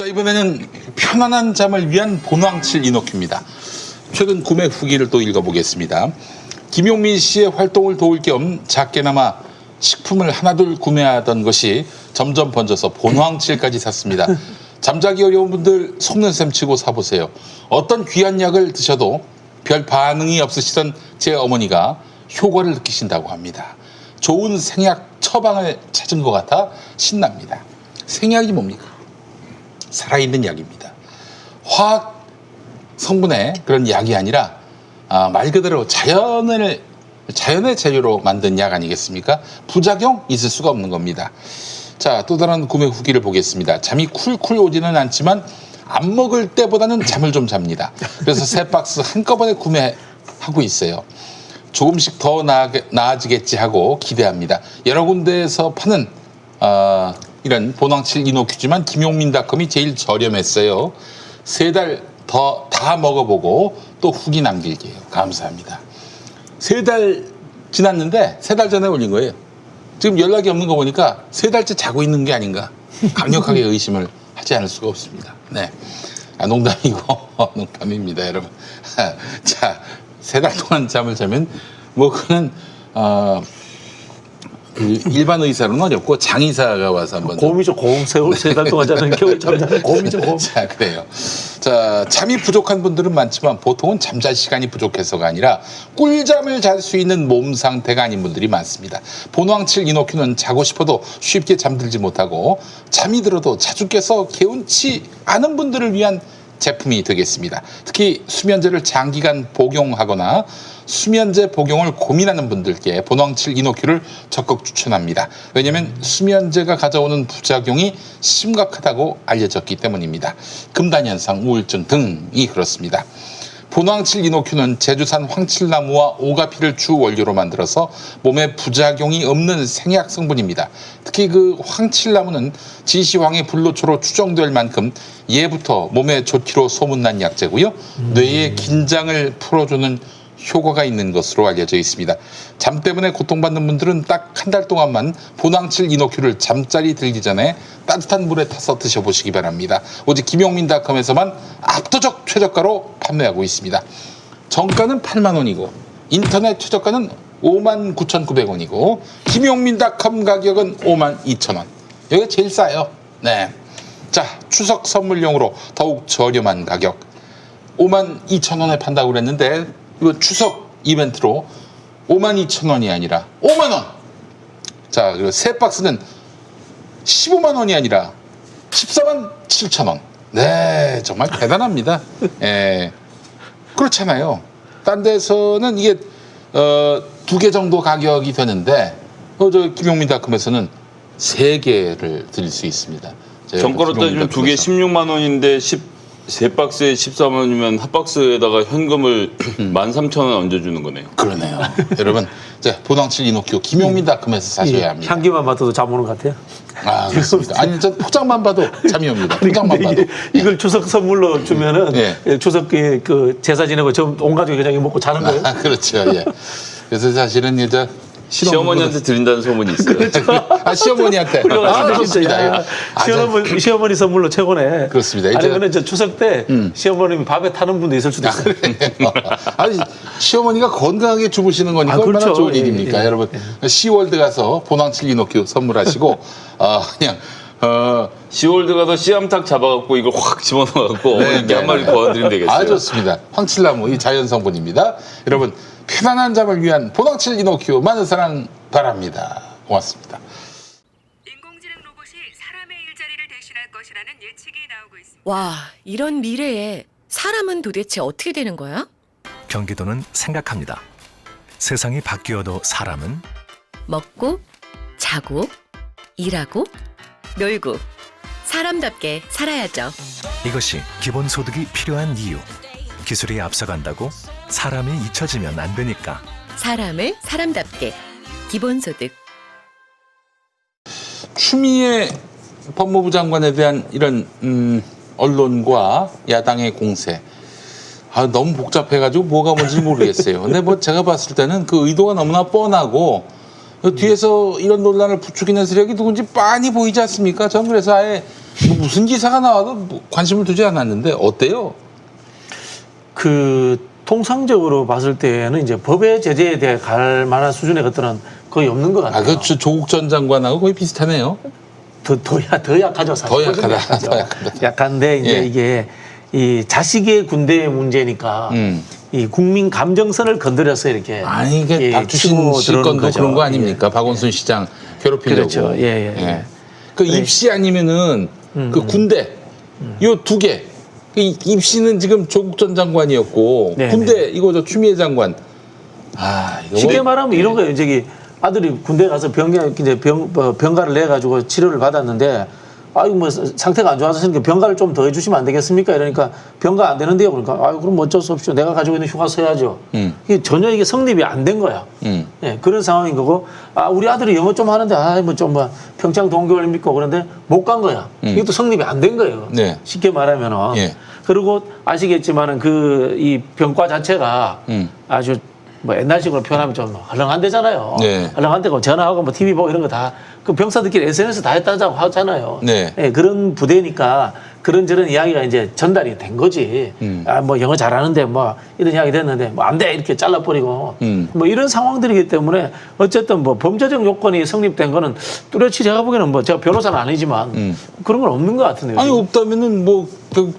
이번에는 편안한 잠을 위한 본황칠 이노큐입니다. 최근 구매 후기를 또 읽어보겠습니다. 김용민 씨의 활동을 도울 겸 작게나마 식품을 하나둘 구매하던 것이 점점 번져서 본황칠까지 샀습니다. 잠자기 어려운 분들 속는 셈 치고 사보세요. 어떤 귀한 약을 드셔도 별 반응이 없으시던 제 어머니가 효과를 느끼신다고 합니다. 좋은 생약 처방을 찾은 것 같아 신납니다. 생약이 뭡니까? 살아있는 약입니다. 화학 성분의 그런 약이 아니라 말 그대로 자연의 재료로 만든 약 아니겠습니까? 부작용 있을 수가 없는 겁니다. 자, 또 다른 구매 후기를 보겠습니다. 잠이 쿨쿨 오지는 않지만 안 먹을 때보다는 잠을 좀 잡니다. 그래서 3박스 한꺼번에 구매하고 있어요. 조금씩 더 나아지겠지 하고 기대합니다. 여러 군데에서 파는 이런 본황칠 이노큐지만 김용민닷컴이 제일 저렴했어요. 3달 더 다 먹어보고 또 후기 남길게요. 감사합니다. 3달 지났는데 3달 전에 올린 거예요. 지금 연락이 없는 거 보니까 3달째 자고 있는 게 아닌가 강력하게 의심을 하지 않을 수가 없습니다. 네, 농담이고 농담입니다, 여러분. 자, 3달 동안 잠을 자면 뭐 그는 일반 의사로는 어렵고 장의사가 와서 한번 곰이죠, 곰. 3달 동안 자는 겨울 잠자는 곰이죠, 곰. 자, 그래요. 자, 잠이 부족한 분들은 많지만 보통은 잠잘 시간이 부족해서가 아니라 꿀잠을 잘 수 있는 몸 상태가 아닌 분들이 많습니다. 본황칠 이노큐는 자고 싶어도 쉽게 잠들지 못하고 잠이 들어도 자주 깨서 개운치 않은 분들을 위한 제품이 되겠습니다. 특히 수면제를 장기간 복용하거나 수면제 복용을 고민하는 분들께 본황칠 이노큐를 적극 추천합니다. 왜냐하면 수면제가 가져오는 부작용이 심각하다고 알려졌기 때문입니다. 금단현상, 우울증 등이 그렇습니다. 본황칠 이노큐는 제주산 황칠나무와 오가피를 주 원료로 만들어서 몸에 부작용이 없는 생약 성분입니다. 특히 그 황칠나무는 진시황의 불로초로 추정될 만큼 예부터 몸에 좋기로 소문난 약재고요. 뇌의 긴장을 풀어주는 효과가 있는 것으로 알려져 있습니다. 잠 때문에 고통받는 분들은 딱 한 달 동안만 본황칠 이노큐를 잠자리 들기 전에 따뜻한 물에 타서 드셔보시기 바랍니다. 오직 김용민닷컴에서만 압도적 최저가로 판매하고 있습니다. 정가는 8만 원이고 인터넷 최저가는 59,900원이고 김용민닷컴 가격은 52,000원. 여기가 제일 싸요. 네. 자, 추석 선물용으로 더욱 저렴한 가격 52,000원에 판다고 그랬는데 이거 추석 이벤트로 52,000원이 아니라 5만 원. 자, 그리고 3박스는 15만 원이 아니라 14만 7천 원. 네, 정말 대단합니다. 예, 그렇잖아요. 딴 데서는 이게 2개 정도 가격이 되는데 저 김용민닷컴에서는 3개를 드릴 수 있습니다. 정가로 따지면 2개 16만 원인데 3박스에 14만 원이면 한 박스에다가 현금을 13,000원 얹어주는 거네요. 그러네요. 여러분, 본황칠 이노큐 김용민닷컴에서 사셔야 합니다. 향기만 맡아도 잠 오는 것 같아요. 아, 그렇습니다. 아니, 저 포장만 봐도 잠이 옵니다. 포장만 봐도. 이걸 추석 선물로 주면은 네. 추석 그 제사 지내고 온 가족이 그냥 먹고 자는 거예요. 아, 그렇죠. 예. 그래서 사실은 이제 시어머니한테 드린다는 소문이 있어요. 아, 시어머니한테. 좋습니다. 시어머니 선물로 최고네. 그렇습니다. 아니, 근데 저 추석 때 시어머님이 밥에 타는 분도 있을 수도 있어요. 아니, 시어머니가 건강하게 주무시는 거니까 얼마나 그렇죠. 좋은 일입니까, 여러분. 시월드 가서 본황칠 이노큐 선물하시고, 그냥, 시월드 가서 씨암탉 잡아갖고 이걸 확 집어넣어갖고 이렇게 한 마리 구워드리면 되겠어요. 아, 좋습니다. 황칠나무, 이 자연 성분입니다. 여러분, 편안한 잠을 위한 본황칠 이노큐 많은 사랑 바랍니다. 고맙습니다. 인공지능 로봇이 사람의 일자리를 대신할 것이라는 예측이 나오고 있습니다. 와, 이런 미래에 사람은 도대체 어떻게 되는 거야? 경기도는 생각합니다. 세상이 바뀌어도 사람은 먹고, 자고, 일하고, 놀고, 사람답게 살아야죠. 이것이 기본소득이 필요한 이유. 기술이 앞서간다고 사람이 잊혀지면 안 되니까. 사람을 사람답게. 기본소득. 추미애 법무부 장관에 대한 이런 언론과 야당의 공세, 너무 복잡해가지고 뭐가 뭔지 모르겠어요. 근데 뭐 제가 봤을 때는 그 의도가 너무나 뻔하고 그 뒤에서 이런 논란을 부추기는 세력이 누군지 빤히 보이지 않습니까? 전 그래서 아예 뭐 무슨 기사가 나와도 뭐 관심을 두지 않았는데 어때요? 그 통상적으로 봤을 때는 이제 법의 제재에 대해 갈 만한 수준의 것들은 거의 없는 것 같아요. 그 조국 전 장관하고 거의 비슷하네요. 더 약하죠. 사실. 더 약하다. 약하죠. 더 약하다. 약한데 이제 예. 이게 이 자식의 군대의 문제니까 이 국민 감정선을 건드려서 이렇게 아니 이게 예, 박주신 치고 씨 들어오는 건도 거죠. 그런 거 아닙니까? 박원순 시장 괴롭히려고. 그렇죠. 예. 그 입시 아니면은 그 군대 요 두 개. 그 입시는 지금 조국 전 장관이었고 네, 군대 이거 저 추미애 장관. 아 이거 쉽게 뭐- 말하면 이런 거예요. 저기 아들이 군대 가서 병가를 내 가지고 치료를 받았는데 아유 뭐 상태가 안 좋아서 병가를 좀 더 해주시면 안 되겠습니까? 이러니까 병가 안 되는데요. 그러니까 아유 그럼 어쩔 수 없죠. 내가 가지고 있는 휴가 써야죠. 이게 전혀 이게 성립이 안 된 거야. 예, 그런 상황인 거고 아 우리 아들이 영어 좀 하는데 뭐 평창 동계올림픽 그런데 못 간 거야. 이것도 성립이 안 된 거예요. 네. 쉽게 말하면은. 예. 그리고 아시겠지만은 그 이 병과 자체가 아주 뭐 옛날식으로 표현하면 좀 헐렁한데잖아요. 네. 헐렁한데 전화하고 뭐 TV 보고 이런 거 다 그 병사들끼리 SNS 다 했다고 하잖아요. 네. 예, 그런 부대니까 그런저런 이야기가 이제 전달이 된 거지. 아, 뭐 영어 잘하는데 뭐 이런 이야기 됐는데 뭐 안 돼 이렇게 잘라버리고 뭐 이런 상황들이기 때문에 어쨌든 뭐 범죄적 요건이 성립된 거는 뚜렷이 제가 보기에는 뭐 제가 변호사는 아니지만 그런 건 없는 것 같은데요. 아니 없다면은 뭐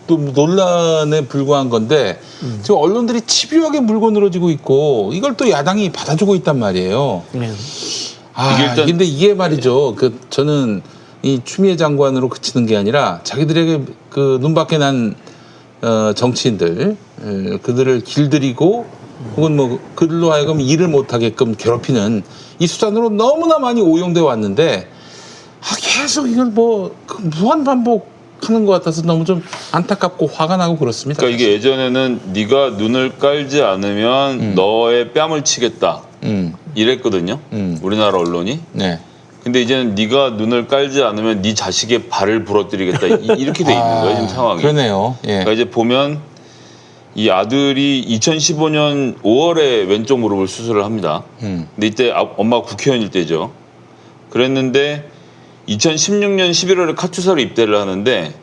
또 논란에 불과한 건데 지금 언론들이 집요하게 물고 늘어지고 있고 이걸 또 야당이 받아주고 있단 말이에요. 네. 아, 이게 일단- 근데 이게 말이죠. 그 저는 이 추미애 장관으로 그치는 게 아니라 자기들에게 그 눈밖에 난 정치인들 그들을 길들이고 혹은 뭐 그들로 하여금 일을 못하게끔 괴롭히는 이 수단으로 너무나 많이 오용돼 왔는데 계속 이걸 뭐 무한 반복하는 것 같아서 너무 좀 안타깝고 화가 나고 그렇습니다. 그러니까 이게 예전에는 네가 눈을 깔지 않으면 너의 뺨을 치겠다 이랬거든요. 우리나라 언론이. 네. 근데 이제는 네가 눈을 깔지 않으면 네 자식의 발을 부러뜨리겠다 이렇게 돼 있는 거예요 지금 상황이. 그러네요. 예. 그러니까 이제 보면 이 아들이 2015년 5월에 왼쪽 무릎을 수술을 합니다. 근데 이때 엄마가 국회의원일 때죠. 그랬는데 2016년 11월에 카투사로 입대를 하는데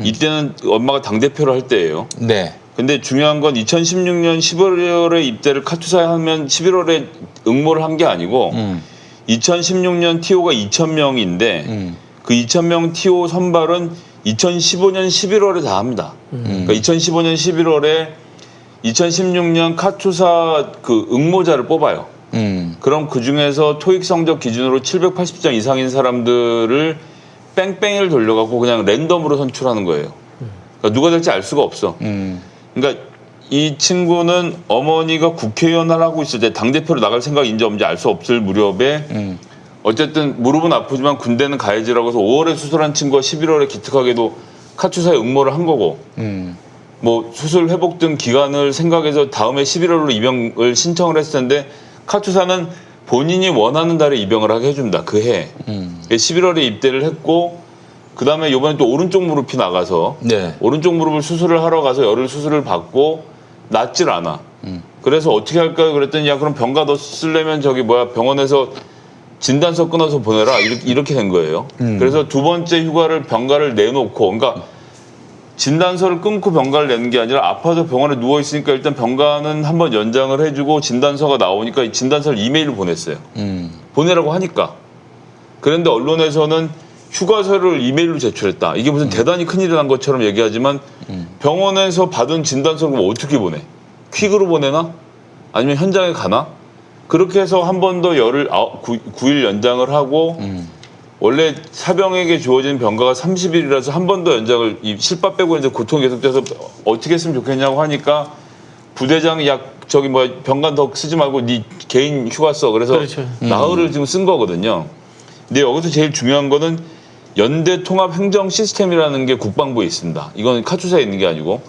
이때는 엄마가 당대표를 할 때예요. 네. 근데 중요한 건 2016년 11월에 입대를 카투사에 하면 11월에 응모를 한 게 아니고 2016년 TO가 2,000명인데 그 2,000명 TO 선발은 2015년 11월에 다 합니다. 그러니까 2015년 11월에 2016년 카투사 그 응모자를 뽑아요. 그럼 그 중에서 토익 성적 기준으로 780점 이상인 사람들을 뺑뺑이를 돌려갖고 그냥 랜덤으로 선출하는 거예요. 그러니까 누가 될지 알 수가 없어. 그러니까 이 친구는 어머니가 국회의원을 하고 있을 때 당대표로 나갈 생각인지 없는지 알 수 없을 무렵에 어쨌든 무릎은 아프지만 군대는 가야지라고 해서 5월에 수술한 친구가 11월에 기특하게도 카투사에 응모를 한 거고 뭐 수술 회복 등 기간을 생각해서 다음에 11월로 입영을 신청을 했을 텐데 카투사는 본인이 원하는 달에 입영을 하게 해줍니다. 그 해. 11월에 입대를 했고 그 다음에 이번에 또 오른쪽 무릎이 나가서 네. 오른쪽 무릎을 수술을 하러 가서 열흘 수술을 받고 낫질 않아. 그래서 어떻게 할까요? 그랬더니 야 그럼 병가 너 쓰려면 병원에서 진단서 끊어서 보내라 이렇게 된 거예요. 그래서 두 번째 휴가를 병가를 내놓고 그러니까 진단서를 끊고 병가를 내는 게 아니라 아파서 병원에 누워 있으니까 일단 병가는 한번 연장을 해주고 진단서가 나오니까 이 진단서를 이메일로 보냈어요. 보내라고 하니까. 그런데 언론에서는 휴가서를 이메일로 제출했다. 이게 무슨 대단히 큰일이 난 것처럼 얘기하지만 병원에서 받은 진단서를 어떻게 보내? 퀵으로 보내나? 아니면 현장에 가나? 그렇게 해서 한 번 더 열흘 9일 연장을 하고 원래 사병에게 주어진 병가가 30일이라서 한 번 더 연장을 이 실밥 빼고 이제 고통이 계속돼서 어떻게 했으면 좋겠냐고 하니까 부대장이 병가 더 쓰지 말고 네 개인 휴가 써. 그래서 그렇죠. 나흘을 지금 쓴 거거든요. 근데 여기서 제일 중요한 거는 연대 통합 행정 시스템이라는 게 국방부에 있습니다. 이건 카투사에 있는 게 아니고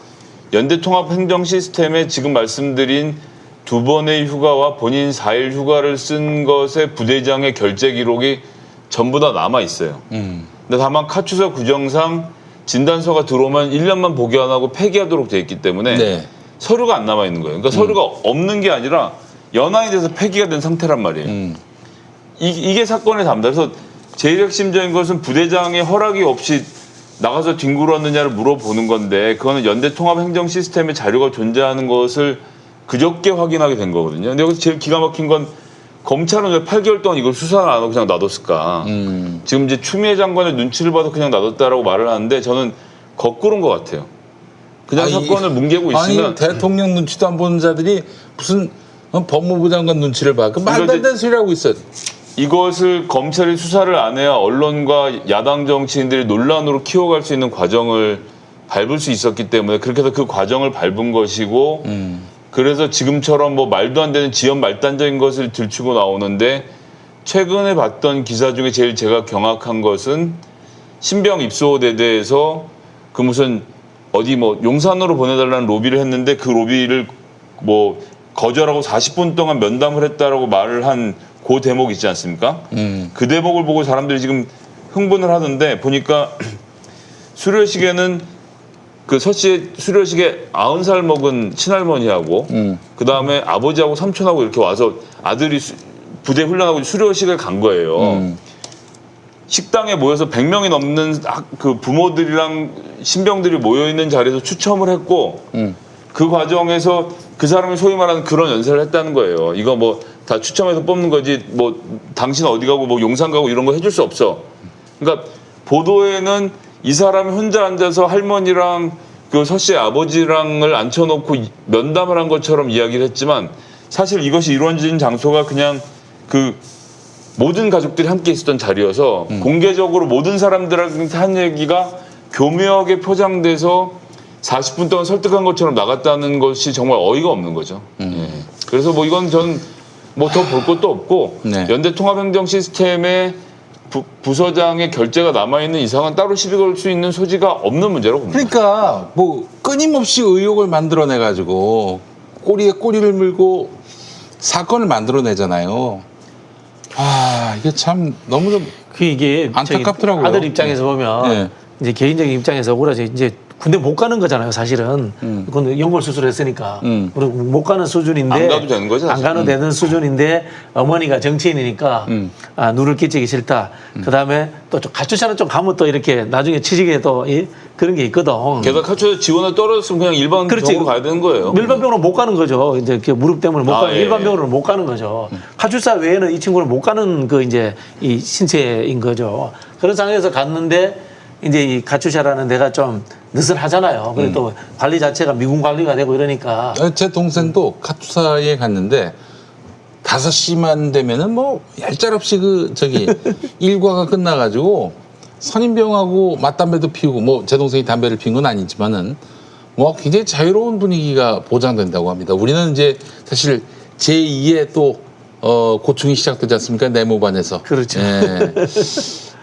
연대 통합 행정 시스템에 지금 말씀드린 두 번의 휴가와 본인 4일 휴가를 쓴 것의 부대장의 결제 기록이 전부 다 남아 있어요. 근데 다만 카투사 규정상 진단서가 들어오면 1년만 보기 안 하고 폐기하도록 돼 있기 때문에 네. 서류가 안 남아 있는 거예요. 그러니까 서류가 없는 게 아니라 연항이 돼서 폐기가 된 상태란 말이에요. 이게 사건의 답니다. 그래서 제일 핵심적인 것은 부대장의 허락이 없이 나가서 뒹굴었느냐를 물어보는 건데 그거는 연대 통합 행정 시스템의 자료가 존재하는 것을 그저께 확인하게 된 거거든요. 근데 여기서 제일 기가 막힌 건 검찰은 왜 8개월 동안 이걸 수사를 안 하고 그냥 놔뒀을까? 지금 이제 추미애 장관의 눈치를 봐서 그냥 놔뒀다라고 말을 하는데 저는 거꾸로인 것 같아요. 그냥 사건을 뭉개고 있으면 아니 대통령 눈치도 안 보는 자들이 무슨 법무부 장관 눈치를 봐. 그 말도 안 되는 소리를 하고 있어. 이것을 검찰이 수사를 안 해야 언론과 야당 정치인들이 논란으로 키워갈 수 있는 과정을 밟을 수 있었기 때문에 그렇게 해서 그 과정을 밟은 것이고 그래서 지금처럼 뭐 말도 안 되는 지연 말단적인 것을 들추고 나오는데 최근에 봤던 기사 중에 제일 제가 경악한 것은 신병 입소대대에서 그 무슨 어디 뭐 용산으로 보내달라는 로비를 했는데 그 로비를 뭐 거절하고 40분 동안 면담을 했다라고 말을 한 그 대목 있지 않습니까? 그 대목을 보고 사람들이 지금 흥분을 하던데 보니까 수료식에는 그 서 씨의 수료식에 90살 먹은 친할머니하고 그 다음에 아버지하고 삼촌하고 이렇게 와서 아들이 부대 훈련하고 수료식을 간 거예요. 식당에 모여서 100명이 넘는 그 부모들이랑 신병들이 모여 있는 자리에서 추첨을 했고 그 과정에서 그 사람이 소위 말하는 그런 연설을 했다는 거예요. 이거 뭐 다 추첨해서 뽑는 거지 뭐 당신 어디 가고 뭐 용산 가고 이런 거 해줄 수 없어. 그러니까 보도에는 이 사람이 혼자 앉아서 할머니랑 그 서 씨의 아버지랑을 앉혀놓고 면담을 한 것처럼 이야기를 했지만 사실 이것이 이루어진 장소가 그냥 그 모든 가족들이 함께 있었던 자리여서 공개적으로 모든 사람들한테 한 얘기가 교묘하게 포장돼서 40분 동안 설득한 것처럼 나갔다는 것이 정말 어이가 없는 거죠. 예. 그래서 뭐 이건 전 뭐 더 볼 것도 없고 네. 연대 통합행정 시스템의 부서장의 결재가 남아있는 이상은 따로 시비 걸 수 있는 소지가 없는 문제라고 봅니다. 그러니까 뭐 끊임없이 의혹을 만들어내 가지고 꼬리에 꼬리를 물고 사건을 만들어내잖아요. 아 이게 참 너무 좀 이게 안타깝더라고요. 아들 입장에서 보면 네. 이제 개인적인 입장에서 억울하지 이제 군대 못 가는 거잖아요, 사실은. 그건 연골 수술했으니까. 그리고 못 가는 수준인데 안 가도 되는 거죠, 사실. 안 가도 되는 수준인데 어머니가 정치인이니까 아, 누를 끼치기 싫다. 그다음에 또 가출사는 좀 가면 또 이렇게 나중에 취직에 또 그런 게 있거든. 게다가 카츠에 지원을 떨어졌으면 그냥 일반 그렇지. 병으로 가야 되는 거예요. 일반 병으로 못 가는 거죠. 이제 그 무릎 때문에 못 가는 예. 일반 병으로 못 가는 거죠. 가출사 외에는 이 친구는 못 가는 그 이제 이 신체인 거죠. 그런 상황에서 갔는데 이제 이 가출사라는 데가 좀 느슨하잖아요. 그래도 관리 자체가 미군 관리가 되고 이러니까. 제 동생도 카투사에 갔는데 5시만 되면은 뭐 얄짤없이 그 저기 일과가 끝나가지고 선임병하고 맞담배도 피우고 뭐 제 동생이 담배를 피운 건 아니지만은 뭐 굉장히 자유로운 분위기가 보장된다고 합니다. 우리는 이제 사실 제2의 또 고충이 시작되지 않습니까? 내무반에서. 그렇죠. 예.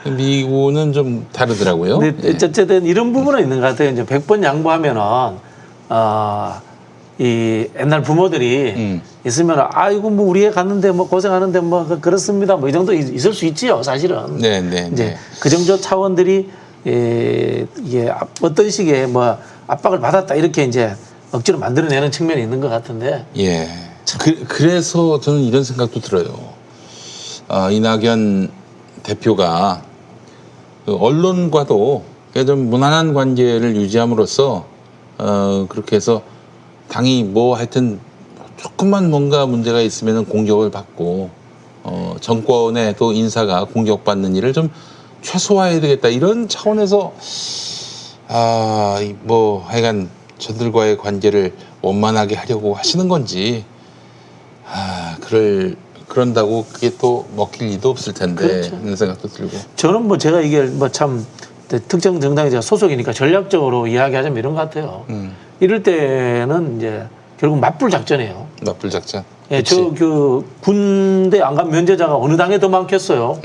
미국은 좀 다르더라고요. 근데 예. 어쨌든 이런 부분은 있는 것 같아요. 이제 100번 양보하면은 이 옛날 부모들이 있으면 아이고 뭐 우리 애 갔는데 뭐 고생하는데 뭐 그렇습니다. 뭐 이 정도 있을 수 있지요, 사실은. 네, 네, 이제 네. 그 정도 차원들이 이게 어떤 식의 뭐 압박을 받았다 이렇게 이제 억지로 만들어내는 측면이 있는 것 같은데. 예. 그래서 저는 이런 생각도 들어요. 이낙연 대표가 그 언론과도 좀 무난한 관계를 유지함으로써 그렇게 해서 당이 뭐 하여튼 조금만 뭔가 문제가 있으면 공격을 받고 정권의 또 인사가 공격받는 일을 좀 최소화해야 되겠다 이런 차원에서 뭐 하여간 저들과의 관계를 원만하게 하려고 하시는 건지 그런다고 그게 또 먹힐 리도 없을 텐데 그렇죠. 이런 생각도 들고. 저는 뭐 제가 이게 뭐 참 특정 정당에 제가 소속이니까 전략적으로 이야기하자면 이런 것 같아요. 이럴 때는 이제 결국 맞불 작전이에요. 맞불 작전. 예, 저 그 군대 안 간 면제자가 어느 당에 더 많겠어요.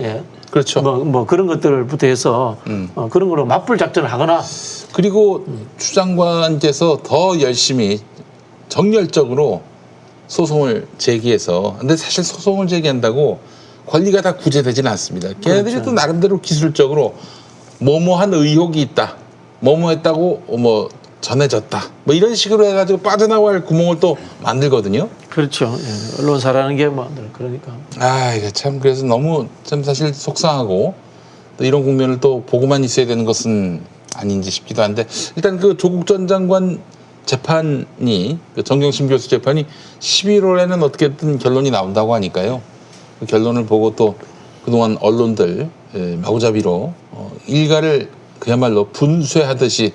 예. 그렇죠. 뭐 그런 것들부터 해서 그런 거로 맞불 작전을 하거나 그리고 추 장관께서 더 열심히 정열적으로 소송을 제기해서 근데 사실 소송을 제기한다고 권리가 다 구제되지는 않습니다. 걔네들이 그렇죠. 또 나름대로 기술적으로 뭐뭐한 의혹이 있다. 뭐뭐했다고 뭐 전해졌다. 뭐 이런 식으로 해가지고 빠져나갈 구멍을 또 만들거든요. 그렇죠. 예. 언론사라는 게 뭐 그러니까. 아, 이게 참 그래서 너무 참 사실 속상하고 또 이런 국면을 또 보고만 있어야 되는 것은 아닌지 싶기도 한데 일단 그 조국 전 장관 재판이 그 정경심 교수 재판이 11월에는 어떻게든 결론이 나온다고 하니까요. 그 결론을 보고 또 그동안 언론들 마구잡이로 일가를 그야말로 분쇄하듯이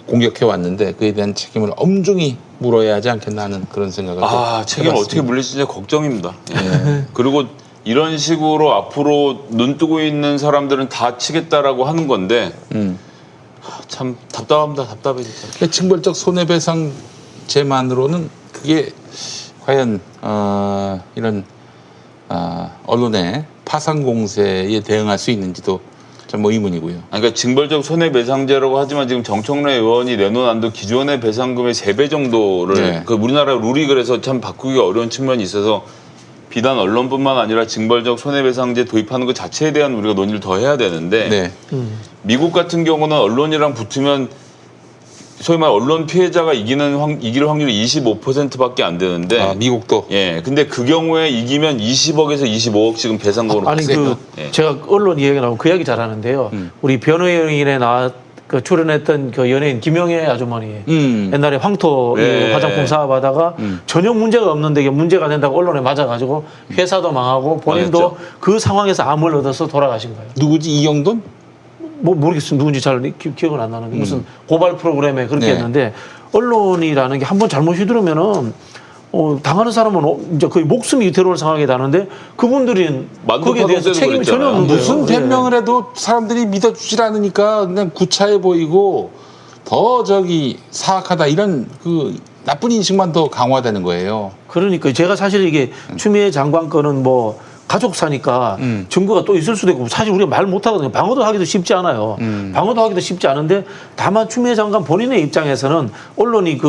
공격해 왔는데 그에 대한 책임을 엄중히 물어야 하지 않겠나 하는 그런 생각을 책임을 어떻게 물릴지 걱정입니다. 예. 그리고 이런 식으로 앞으로 눈 뜨고 있는 사람들은 다 치겠다라고 하는 건데 참 답답합니다. 답답해 진짜. 징벌적 손해배상제만으로는 그게 과연 이런 언론의 파상 공세에 대응할 수 있는지도 참 의문이고요. 그러니까 징벌적 손해배상제라고 하지만 지금 정청래 의원이 내놓은 안도 기존의 배상금의 3배 정도를 네. 그 우리나라 룰이 그래서 참 바꾸기 어려운 측면이 있어서 비단 언론뿐만 아니라 징벌적 손해배상제 도입하는 것 자체에 대한 우리가 논의를 더 해야 되는데 네. 미국 같은 경우는 언론이랑 붙으면 소위 말 언론 피해자가 이길 확률이 25%밖에 안 되는데 미국도 근데 그 경우에 이기면 20억에서 25억 지금 배상금으로 아니 그 제가 언론 이야기 나오면 그 이야기 잘하는데요. 우리 변호인에 그 출연했던 그 연예인 김영애 아주머니 옛날에 황토 화장품 사업하다가 전혀 문제가 없는데 이게 문제가 된다고 언론에 맞아가지고 회사도 망하고 본인도 그 상황에서 암을 얻어서 돌아가신 거예요. 누구지? 이영돈? 뭐 모르겠어요. 누군지 잘 기억은 안 나는데 무슨 고발 프로그램에 그렇게 네. 했는데 언론이라는 게 한번 잘못이 들으면은 당하는 사람은 이제 거의 목숨이 위태로울 상황에 다는데 그분들은 거기에 대해서 책임이 전혀 없는 거예요. 무슨 변명을 해도 사람들이 믿어주질 않으니까 그냥 구차해 보이고 더 사악하다 이런 그 나쁜 인식만 더 강화되는 거예요. 그러니까 제가 사실 이게 추미애 장관 거는 뭐 가족사니까 증거가 또 있을 수도 있고 사실 우리가 말 못하거든요. 방어도 하기도 쉽지 않아요. 방어도 하기도 쉽지 않은데 다만 추미애 장관 본인의 입장에서는 언론이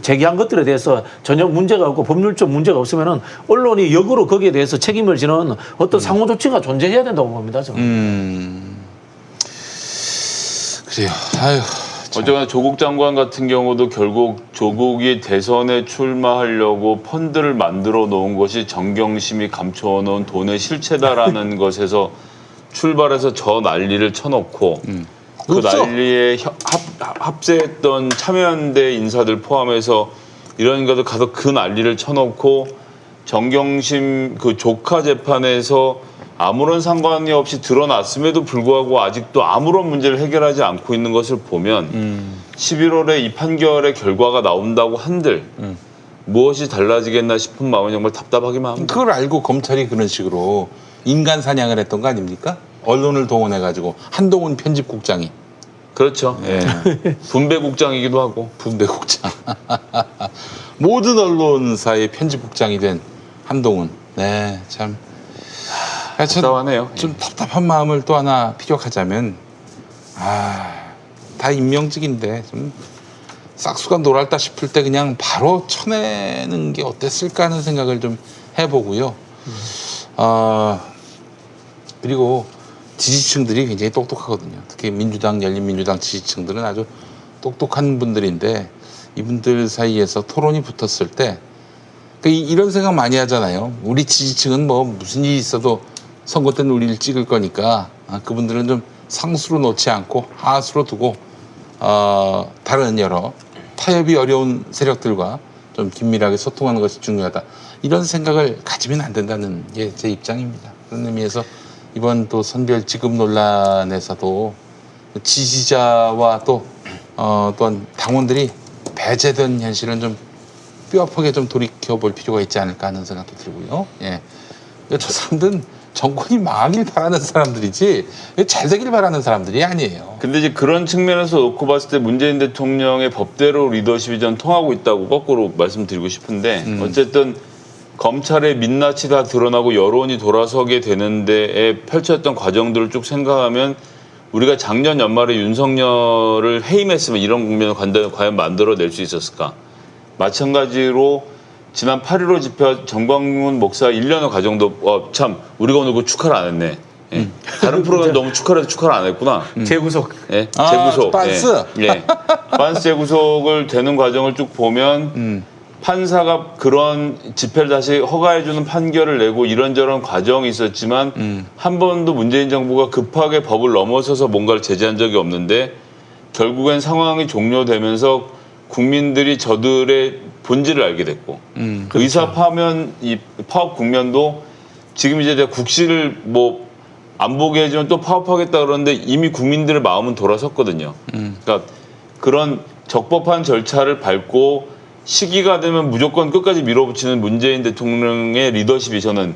제기한 것들에 대해서 전혀 문제가 없고 법률적 문제가 없으면은 언론이 역으로 거기에 대해서 책임을 지는 어떤 상호 조치가 존재해야 된다고 봅니다. 저는. 그래요. 아유. 어쨌거나 조국 장관 같은 경우도 결국 조국이 대선에 출마하려고 펀드를 만들어 놓은 것이 정경심이 감춰놓은 돈의 실체다라는 것에서 출발해서 저 난리를 쳐놓고 그 없어. 난리에 합세했던 참여연대 인사들 포함해서 이런 것들 가서 그 난리를 쳐놓고 정경심 그 조카 재판에서 아무런 상관이 없이 드러났음에도 불구하고 아직도 아무런 문제를 해결하지 않고 있는 것을 보면 11월에 이 판결의 결과가 나온다고 한들 무엇이 달라지겠나 싶은 마음은 정말 답답하기만 합니다. 그걸 알고 검찰이 그런 식으로 인간 사냥을 했던 거 아닙니까? 언론을 동원해가지고 한동훈 편집국장이. 그렇죠. 분배국장이기도 하고. 분배국장. 모든 언론사의 편집국장이 된 한동훈. 네, 참. 답답하네요. 좀 답답한 마음을 또 하나 피력하자면 다 임명직인데 좀 싹수가 놀았다 싶을 때 그냥 바로 쳐내는 게 어땠을까 하는 생각을 좀 해보고요. 그리고 지지층들이 굉장히 똑똑하거든요. 특히 민주당, 열린민주당 지지층들은 아주 똑똑한 분들인데 이분들 사이에서 토론이 붙었을 때 이런 생각 많이 하잖아요. 우리 지지층은 뭐 무슨 일이 있어도 선거 때는 우리를 찍을 거니까 그분들은 좀 상수로 놓지 않고 하수로 두고 다른 여러 타협이 어려운 세력들과 좀 긴밀하게 소통하는 것이 중요하다. 이런 생각을 가지면 안 된다는 게 제 입장입니다. 그런 의미에서 이번 또 선별 지급 논란에서도 지지자와 또 또한 당원들이 배제된 현실은 좀 뼈아프게 좀 돌이켜볼 필요가 있지 않을까 하는 생각도 들고요. 예. 저 사람들은 정권이 망하길 바라는 사람들이지 잘 되길 바라는 사람들이 아니에요. 근데 이제 그런 측면에서 놓고 봤을 때 문재인 대통령의 법대로 리더십이 전 통하고 있다고 거꾸로 말씀드리고 싶은데 어쨌든 검찰의 민낯이 다 드러나고 여론이 돌아서게 되는 데에 펼쳤던 과정들을 쭉 생각하면 우리가 작년 연말에 윤석열을 해임했으면 이런 국면을 과연 만들어낼 수 있었을까? 마찬가지로 지난 8.15 집회 정광훈 목사 1년의 과정도 참 우리가 오늘 그 축하를 안 했네. 예. 다른 프로그램 너무 축하를 안 했구나. 재구속. 예. 아, 재구속. 빤스? 예. 예. 빤스 재구속을 되는 과정을 쭉 보면 판사가 그런 집회를 다시 허가해주는 판결을 내고 이런저런 과정이 있었지만 한 번도 문재인 정부가 급하게 법을 넘어서서 뭔가를 제재한 적이 없는데 결국엔 상황이 종료되면서 국민들이 저들의 본질을 알게 됐고 의사 파면 이 파업 국면도 지금 이제 내가 국시를 뭐 안 보게 해주면 또 파업하겠다 그러는데 이미 국민들의 마음은 돌아섰거든요. 그러니까 그런 적법한 절차를 밟고 시기가 되면 무조건 끝까지 밀어붙이는 문재인 대통령의 리더십이 저는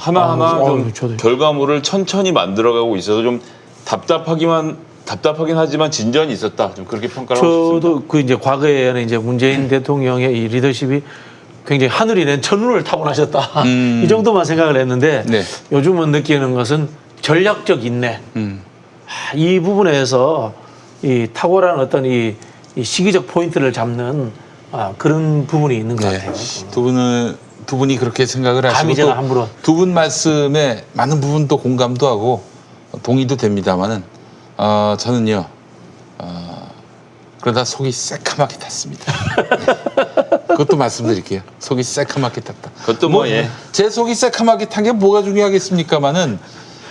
하나하나 좀 저도요. 결과물을 천천히 만들어가고 있어서 좀 답답하긴 하지만 진전이 있었다. 좀 그렇게 평가를 하고 싶습니다. 저도 그 이제 과거에는 이제 문재인 대통령의 이 리더십이 굉장히 하늘이 낸 천운을 타고나셨다. 이 정도만 생각을 했는데 네. 요즘은 느끼는 것은 전략적 인내. 이 부분에서 이 탁월한 어떤 이 시기적 포인트를 잡는 그런 부분이 있는 것 네. 같아요. 두 분이 그렇게 생각을 감히 하시고 제가 함부로. 두 분 말씀에 많은 부분도 공감도 하고 동의도 됩니다만은 저는요 그러다 속이 새카맣게 탔습니다. 네. 그것도 말씀드릴게요. 속이 새카맣게 탔다. 그것도 뭐, 예. 제 속이 새카맣게 탄 게 뭐가 중요하겠습니까만은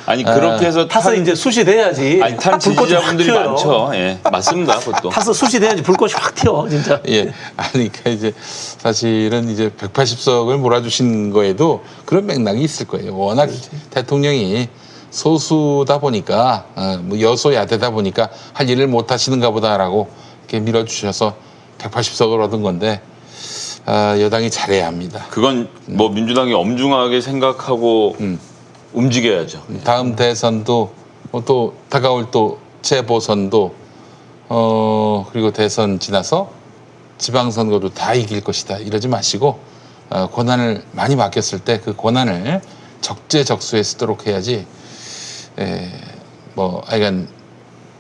아니 그렇게 해서 타서 이제 숯이 돼야지. 아니 탄 불꽃이 확 지지자분들이 튀어요. 많죠. 예. 맞습니다. 그것도. 타서 숯이 돼야지 불꽃이 확 튀어 진짜. 예. 아니, 그러니까 이제 사실은 이제 180석을 몰아주신 거에도 그런 맥락이 있을 거예요. 워낙 대통령이 소수다 보니까, 뭐 여소야대다 보니까 할 일을 못 하시는가 보다라고 이렇게 밀어주셔서 180석을 얻은 건데, 여당이 잘해야 합니다. 그건 뭐 민주당이 엄중하게 생각하고 움직여야죠. 다음 대선도 또 다가올 또 재보선도 그리고 대선 지나서 지방선거도 다 이길 것이다 이러지 마시고 권한을 많이 맡겼을 때 그 권한을 적재적소에 쓰도록 해야지 뭐 하여간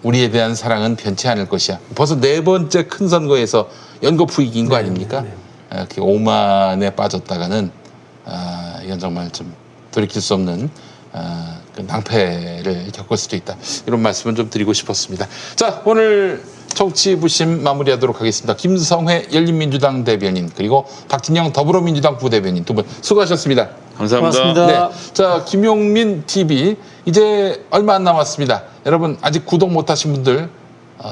우리에 대한 사랑은 변치 않을 것이야. 벌써 4번째 큰 선거에서 연거푸 이긴 거 아닙니까? 그 오만에 빠졌다가는 이건 정말 좀 돌이킬 수 없는 그 낭패를 겪을 수도 있다. 이런 말씀을 좀 드리고 싶었습니다. 자, 오늘 정치부심 마무리하도록 하겠습니다. 김성회 열린민주당 대변인 그리고 박진영 더불어민주당 부대변인 두 분 수고하셨습니다. 감사합니다. 고맙습니다. 네, 자 김용민 TV 이제 얼마 안 남았습니다. 여러분 아직 구독 못하신 분들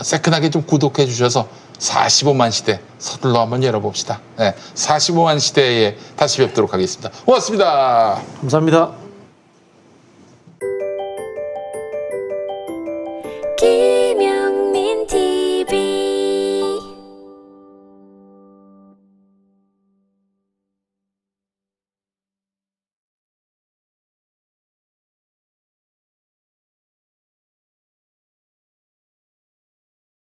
새끈하게 좀 구독해 주셔서 45만 시대 서둘러 한번 열어봅시다. 네, 45만 시대에 다시 뵙도록 하겠습니다. 고맙습니다. 감사합니다. 길